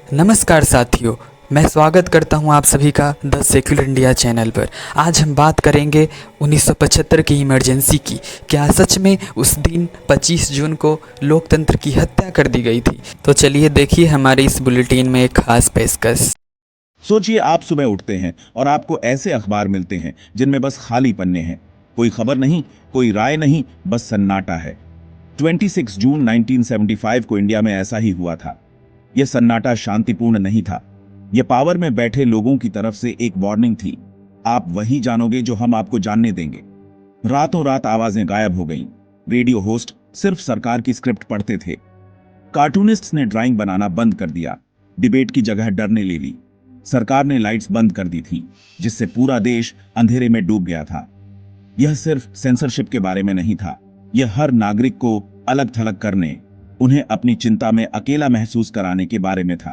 नमस्कार साथियों, मैं स्वागत करता हूं आप सभी का द सेक्युलर इंडिया चैनल पर। आज हम बात करेंगे 1975 की इमरजेंसी की। क्या सच में उस दिन 25 जून को लोकतंत्र की हत्या कर दी गई थी? तो चलिए देखिए हमारे इस बुलेटिन में एक खास पेशकश। सोचिए, आप सुबह उठते हैं और आपको ऐसे अखबार मिलते हैं जिनमें बस खाली पन्ने हैं। कोई खबर नहीं, कोई राय नहीं, बस सन्नाटा है। 26 जून 1975 को इंडिया में ऐसा ही हुआ था। यह सन्नाटा शांतिपूर्ण नहीं था। यह पावर में बैठे लोगों की तरफ से एक वार्निंग थी। आप वही जानोगे जो हम आपको जानने देंगे। रातों रात आवाजें गायब हो गईं। रेडियो होस्ट सिर्फ सरकार की स्क्रिप्ट पढ़ते थे। कार्टूनिस्ट्स ने ड्राइंग बनाना बंद कर दिया। डिबेट की जगह डर ने ले ली। सरकार ने लाइट्स बंद कर दी थी, जिससे पूरा देश अंधेरे में डूब गया था। यह सिर्फ सेंसरशिप के बारे में नहीं था। यह हर नागरिक को अलग थलग करने, उन्हें अपनी चिंता में अकेला महसूस कराने के बारे में था।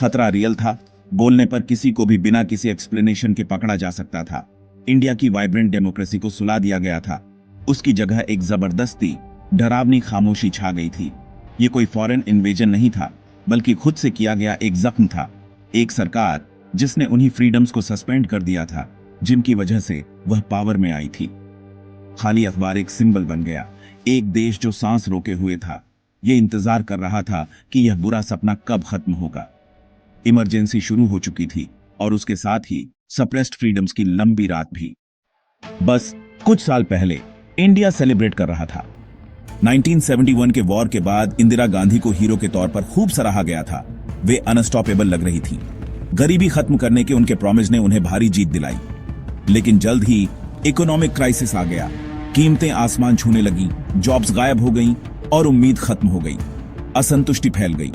खतरा रियल था। बोलने पर किसी को भी बिना किसी एक्सप्लेनेशन के पकड़ा जा सकता था। इंडिया की वाइब्रेंट डेमोक्रेसी को सुला दिया गया था। उसकी जगह एक जबरदस्ती, डरावनी खामोशी छा गई थी। यह कोई फॉरेन इन्वेजन नहीं था, बल्कि खुद से किया गया एक जख्म था। एक सरकार जिसने उन्हीं फ्रीडम्स को सस्पेंड कर दिया था जिनकी वजह से वह पावर में आई थी। खाली अखबार एक सिंबल बन गया। एक देश जो सांस रोके हुए था, यह इंतजार कर रहा था कि यह बुरा सपना कब खत्म होगा। इमरजेंसी शुरू हो चुकी थी और उसके साथ ही सप्रेस्ड फ्रीडम्स की लंबी रात भी। बस कुछ साल पहले इंडिया सेलिब्रेट कर रहा था। 1971 के वॉर के बाद इंदिरा गांधी को हीरो के तौर पर खूब सराहा गया था। वे अनस्टॉपेबल लग रही थी। गरीबी खत्म करने के उनके प्रॉमिस ने उन्हें भारी जीत दिलाई। लेकिन जल्द ही इकोनॉमिक क्राइसिस आ गया। कीमतें आसमान छूने लगी, जॉब्स गायब हो गईं और उम्मीद खत्म हो गई। असंतुष्टि फैल गई।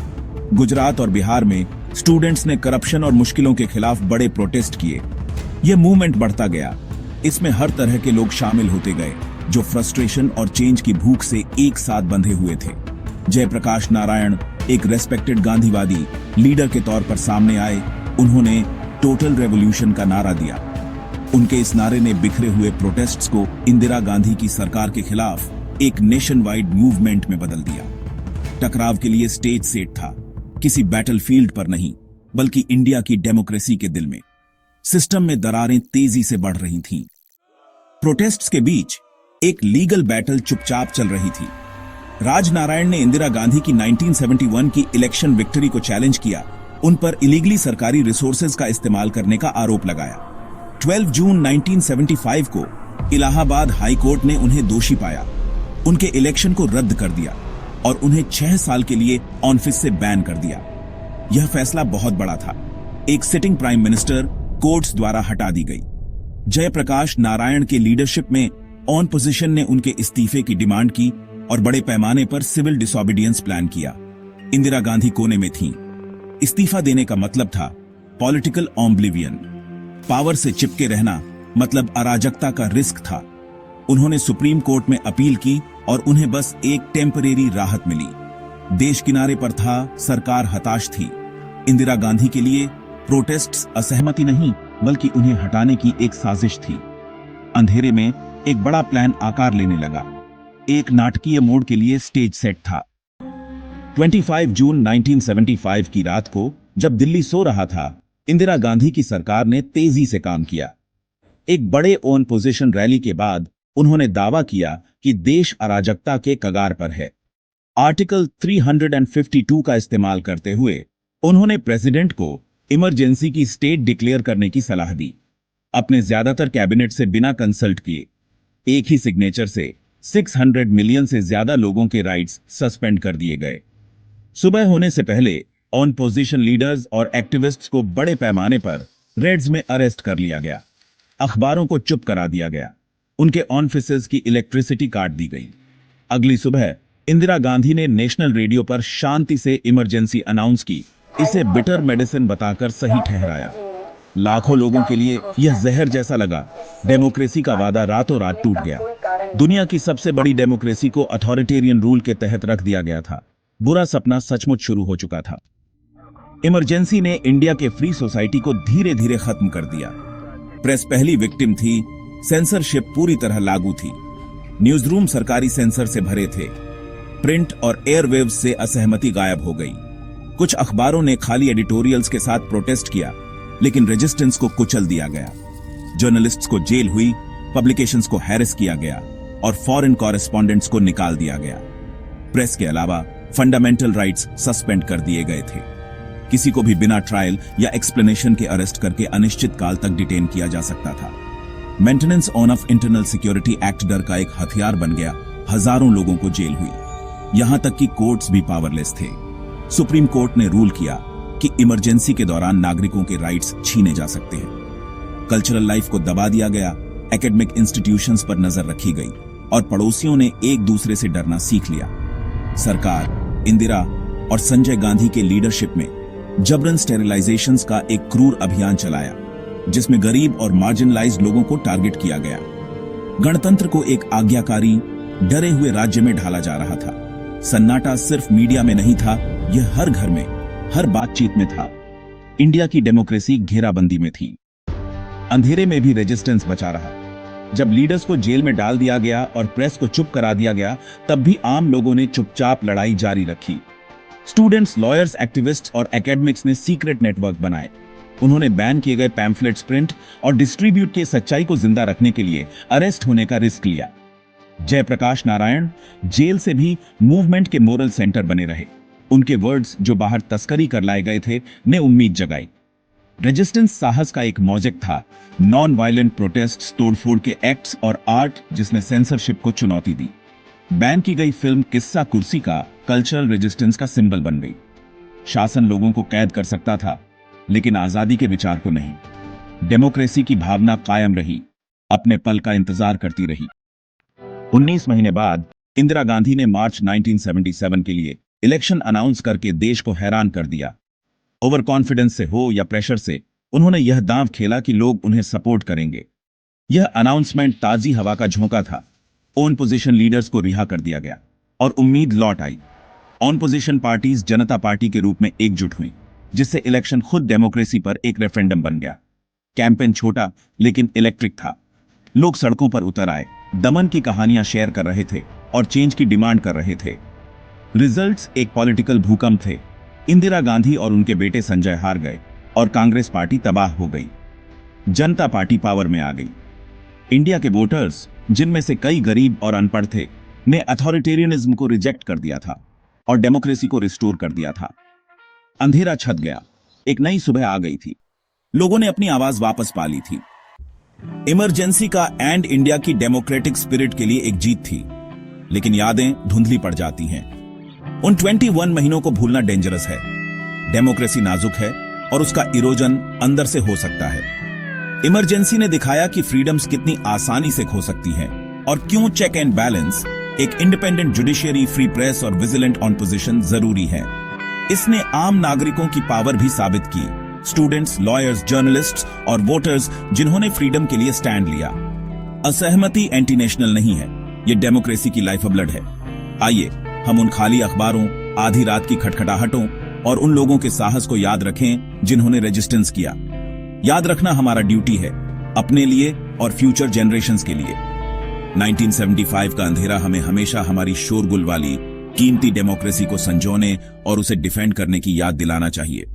गुजरात और बिहार में स्टूडेंट्स ने करप्शन और मुश्किलों के खिलाफ बड़े प्रोटेस्ट किए। यह मूवमेंट बढ़ता गया। इसमें हर तरह के लोग शामिल होते गए जो फ्रस्ट्रेशन और चेंज की भूख से एक साथ बंधे हुए थे। जयप्रकाश नारायण एक रेस्पेक्टेड गांधीवादी लीडर के तौर पर सामने आए। उन्होंने टोटल रेवोल्यूशन का नारा दिया। उनके इस नारे ने बिखरे हुए प्रोटेस्ट्स को इंदिरा गांधी की सरकार के खिलाफ एक नेशन वाइड मूवमेंट में बदल दिया। टकराव के लिए स्टेज सेट था, किसी बैटलफील्ड पर नहीं, बल्कि इंडिया की डेमोक्रेसी के दिल में। सिस्टम में दरारें तेजी से बढ़ रही थीं। प्रोटेस्ट्स के बीच एक लीगल बैटल चुपचाप चल रही थी। राजनारायण ने इंदिरा गांधी की 1971 की इलेक्शन विक्ट्री को चैलेंज किया। उन पर इलीगली सरकारी रिसोर्सेज का इस्तेमाल करने का आरोप लगाया। 12 जून 1975 को इलाहाबाद हाई कोर्ट ने उन्हें दोषी पाया। उनके इलेक्शन को रद्द कर दिया और उन्हें 6 साल के लिए ऑफिस से बैन कर दिया। यह फैसला बहुत बड़ा था। एक सिटिंग प्राइम मिनिस्टर कोर्ट्स द्वारा हटा दी गई। जयप्रकाश नारायण के लीडरशिप में ऑन पोजीशन ने उनके इस्तीफे की डिमांड की और बड़े पैमाने पर सिविल डिसोबीडियंस प्लान किया। इंदिरा गांधी कोने में थीं। इस्तीफा देने का मतलब था पॉलिटिकल ऑब्लिवियन। पावर से चिपके रहना मतलब अराजकता का रिस्क था। उन्होंने सुप्रीम कोर्ट में अपील की और उन्हें बस एक टेम्परेरी राहत मिली। देश किनारे पर था, सरकार हताश थी। इंदिरा गांधी के लिए प्रोटेस्ट्स असहमति नहीं, बल्कि उन्हें हटाने की एक साजिश थी। अंधेरे में एक बड़ा प्लान आकार लेने लगा। एक नाटकीय मोड़ के लिए स्टेज सेट था। 25 जून 1975 की रात को जब दिल्ली सो रहा था, इंदिरा गांधी की सरकार ने तेजी से काम किया। एक बड़े ऑन पोजीशन रैली के बाद उन्होंने दावा किया कि देश अराजकता के कगार पर है। आर्टिकल 352 का इस्तेमाल करते हुए उन्होंने प्रेसिडेंट को इमरजेंसी की स्टेट डिक्लेयर करने की सलाह दी। अपने ज्यादातर कैबिनेट से बिना कंसल्ट किए एक ही सिग्नेचर से 600 मिलियन से ज्यादा लोगों के राइट्स सस्पेंड कर दिए गए। सुबह होने से पहले ऑन पोजीशन लीडर्स और एक्टिविस्ट्स को बड़े पैमाने पर रेड्स में अरेस्ट कर लिया गया। अखबारों को चुप करा दिया गया। उनके ऑफिसेज की इलेक्ट्रिसिटी काट दी गई। अगली सुबह इंदिरा गांधी ने नेशनल रेडियो पर शांति से इमरजेंसी अनाउंस की। इसे बिटर मेडिसिन बताकर सही ठहराया। लाखों लोगों के लिए यह जहर जैसा लगा। डेमोक्रेसी का वादा रातों रात टूट गया। दुनिया की सबसे बड़ी डेमोक्रेसी को अथॉरिटेरियन रूल के तहत रख दिया गया था। बुरा सपना सचमुच शुरू हो चुका था। इमरजेंसी ने इंडिया के फ्री सोसाइटी को धीरे धीरे खत्म कर दिया। प्रेस पहली विक्टिम थी। सेंसरशिप पूरी तरह लागू थी। न्यूज रूम सरकारी सेंसर से भरे थे। प्रिंट और एयरवेव्स से असहमति गायब हो गई। कुछ अखबारों ने खाली एडिटोरियल्स के साथ प्रोटेस्ट किया, लेकिन रेजिस्टेंस को कुचल दिया गया। जर्नलिस्ट्स को जेल हुई, पब्लिकेशंस को हैरेस किया गया और फॉरेन कॉरेस्पॉन्डेंट्स को निकाल दिया गया। प्रेस के अलावा फंडामेंटल राइट्स सस्पेंड कर दिए गए थे। किसी को भी बिना ट्रायल या एक्सप्लेनेशन के अरेस्ट करके अनिश्चित काल तक डिटेन किया जा सकता था। Maintenance of internal security act डर का एक हथियार बन गया। हजारों लोगों को जेल हुई, यहां तक कि कोर्ट्स भी पावरलेस थे। सुप्रीम कोर्ट ने रूल किया कि इमरजेंसी के दौरान नागरिकों के राइट्स छीने जा सकते हैं। कल्चरल लाइफ को दबा दिया गया, एकेडमिक इंस्टीट्यूशंस पर नजर रखी गई और पड़ोसियों ने एक दूसरे से डरना सीख लिया। सरकार, इंदिरा और संजय गांधी के लीडरशिप में जबरन स्टेरिलाइजेशंस का एक क्रूर अभियान चलाया, जिसमें गरीब और मार्जिनलाइज्ड लोगों को टारगेट किया गया। गणतंत्र को एक आज्ञाकारी, डरे हुए राज्य में ढाला जा रहा था। सन्नाटा सिर्फ मीडिया में नहीं था, यह हर घर में, हर बातचीत में था। इंडिया की डेमोक्रेसी घेराबंदी में थी। अंधेरे में भी रेजिस्टेंस बचा रहा। जब लीडर्स को जेल में डाल दिया गया और प्रेस को चुप करा दिया गया, तब भी आम लोगों ने चुपचाप लड़ाई जारी रखी। स्टूडेंट्स, लॉयर्स, एक्टिविस्ट्स और एकेडमिक्स ने सीक्रेट नेटवर्क बनाए। उन्होंने बैन किए गए पैम्फलेट्स प्रिंट और डिस्ट्रीब्यूट के सच्चाई को जिंदा रखने के लिए अरेस्ट होने का रिस्क लिया। जयप्रकाश नारायण जेल से भी मूवमेंट के मोरल सेंटर बने रहे। उनके वर्ड्स, जो बाहर तस्करी कर लाए गए थे, ने उम्मीद जगाई। रेजिस्टेंस साहस का एक मौजिक था, नॉन वायलेंट प्रोटेस्ट, तोड़फोड़ के एक्ट्स और आर्ट जिसने सेंसरशिप को चुनौती दी। बैन की गई फिल्म किस्सा कुर्सी का कल्चरल रेजिस्टेंस का सिंबल बन गई। शासन लोगों को कैद कर सकता था, लेकिन आजादी के विचार को नहीं। डेमोक्रेसी की भावना कायम रही, अपने पल का इंतजार करती रही। 19 महीने बाद इंदिरा गांधी ने मार्च 1977 के लिए इलेक्शन अनाउंस करके देश को हैरान कर दिया। ओवर कॉन्फिडेंस से हो या प्रेशर से, उन्होंने यह दांव खेला कि लोग उन्हें सपोर्ट करेंगे। यह अनाउंसमेंट ताजी हवा का झोंका था। ऑन पोजीशन लीडर्स को रिहा कर दिया गया और उम्मीद लौट आई। On position parties Janata party के रूप में एकजुट हुई, जिससे इलेक्शन खुद डेमोक्रेसी पर एक रेफरेंडम बन गया। कैंपेन छोटा लेकिन इलेक्ट्रिक था। लोग सड़कों पर उतर आए, दमन की कहानियां शेयर कर रहे थे और चेंज की डिमांड कर रहे थे। रिजल्ट्स एक पॉलिटिकल भूकंप थे। इंदिरा गांधी और उनके बेटे संजय हार गए और कांग्रेस पार्टी तबाह हो गई। जनता पार्टी पावर में आ गई। इंडिया के वोटर्स, जिनमें से कई गरीब और अनपढ़ थे, ने अथॉरिटेरियनिज्म को रिजेक्ट कर दिया था और डेमोक्रेसी को रिस्टोर कर दिया था। अंधेरा छत गया, एक नई सुबह आ गई थी। लोगों ने अपनी आवाज वापस पा ली थी। इमरजेंसी का एंड इंडिया की डेमोक्रेटिक स्पिरिट के लिए एक जीत थी, लेकिन यादें धुंधली पड़ जाती हैं। उन 21 महीनों को भूलना डेंजरस है। डेमोक्रेसी नाजुक है और उसका इरोजन अंदर से हो सकता है। इमरजेंसी ने दिखाया कि फ्रीडम्स कितनी आसानी से खो सकती हैं और क्यों चेक एंड बैलेंस, एक इंडिपेंडेंट जुडिशियरी, फ्री प्रेस और विजिलेंट ऑन पोजीशन जरूरी है। इसने आम नागरिकों की पावर भी साबित की। स्टूडेंट्स, लॉयर्स, जर्नलिस्ट्स और वोटर्स जिन्होंने फ्रीडम के लिए स्टैंड लिया। असहमति एंटी नेशनल नहीं है, ये डेमोक्रेसी की लाइफ ब्लड है। आइए हम उन खाली अखबारों, आधी रात की खटखटाहटों और उन लोगों के साहस को याद रखें जिन्होंने रेजिस्टेंस किया। याद रखना हमारा ड्यूटी है, अपने लिए और फ्यूचर जनरेशंस के लिए। 1975 का अंधेरा हमें हमेशा हमारी शोरगुल वाली कीमती डेमोक्रेसी को संजोने और उसे डिफेंड करने की याद दिलाना चाहिए।